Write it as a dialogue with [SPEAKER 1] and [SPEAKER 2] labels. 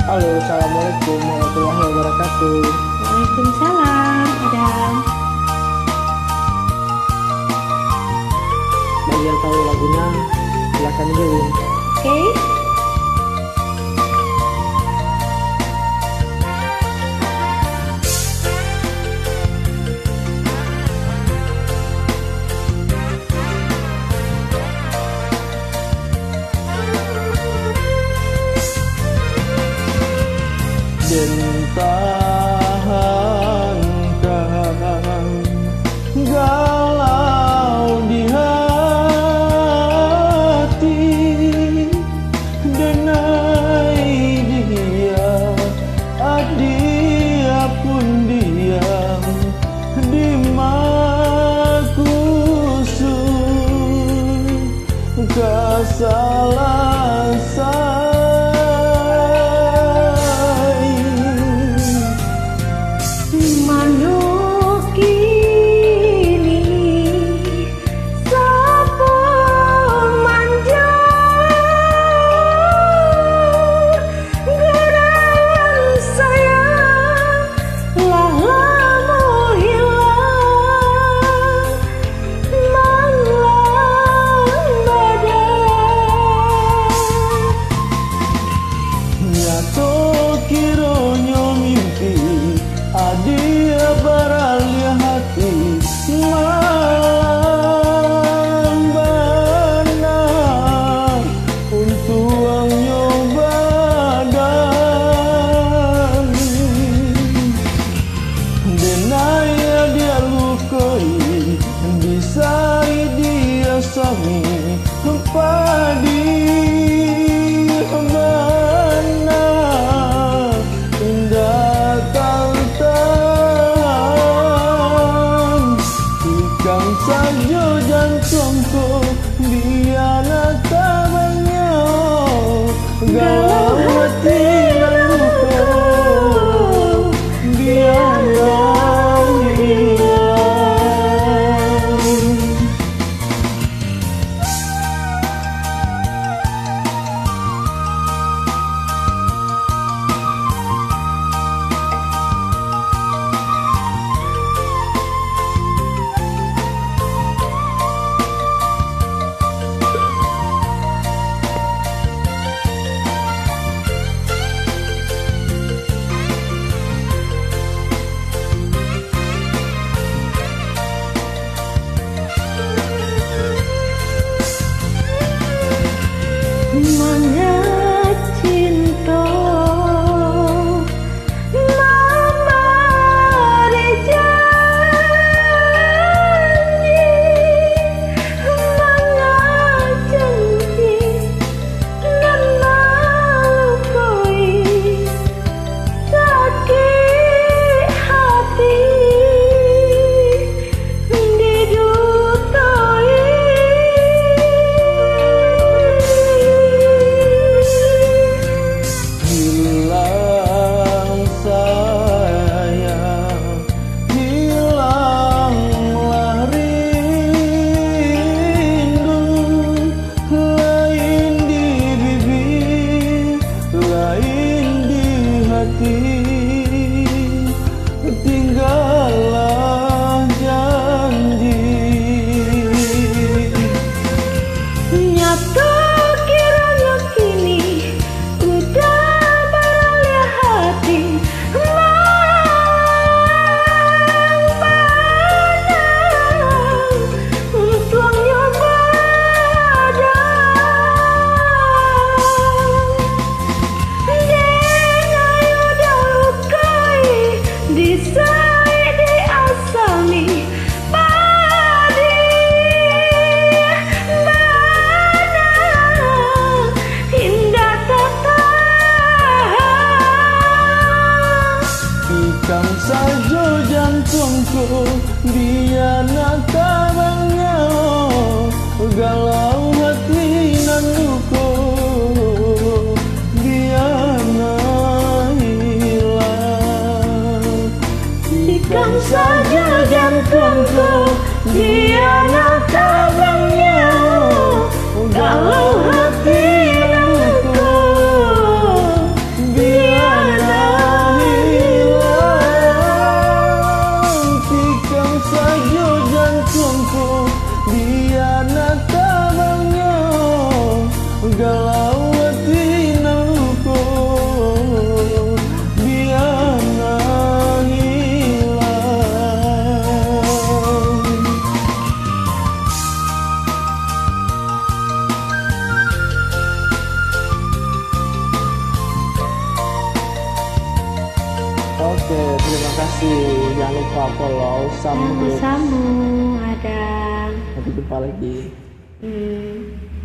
[SPEAKER 1] Halo, assalamualaikum warahmatullahi wabarakatuh.
[SPEAKER 2] Waalaikumsalam, Adam.
[SPEAKER 1] Bagi yang tahu lagunya, silakan dengerin.
[SPEAKER 2] Oke.
[SPEAKER 1] Dentahankan galau di hati, denai dia, dia pun diam di makusud kesalahan dia baralia hati malam bana untuk nyobadan denaya dia lukai disai dia sami padi mana indah saja jantungku dia natabanya galau hati laluku dia hilang.
[SPEAKER 2] Semangat cinta mama janji semangat janji dan malukoi sakit hati didutai.
[SPEAKER 1] Tinggallah janji
[SPEAKER 2] nyata kiranya kini udah beralia hati malam bana untuk nyobadan denai udah lukai disai di asami padi mana indah tertahan.
[SPEAKER 1] Ikam saja jantungku dia natabanya galau hati nan luku dia hilang.
[SPEAKER 2] Ikam saja jantungku dia natabanya galau hati luku dia
[SPEAKER 1] galau hati nangku biana hilang. Oke, terima kasih. Jangan lupa follow
[SPEAKER 2] Samu
[SPEAKER 1] Sam.
[SPEAKER 2] Samu ada.
[SPEAKER 1] Sampai jumpa lagi.
[SPEAKER 2] Hmm.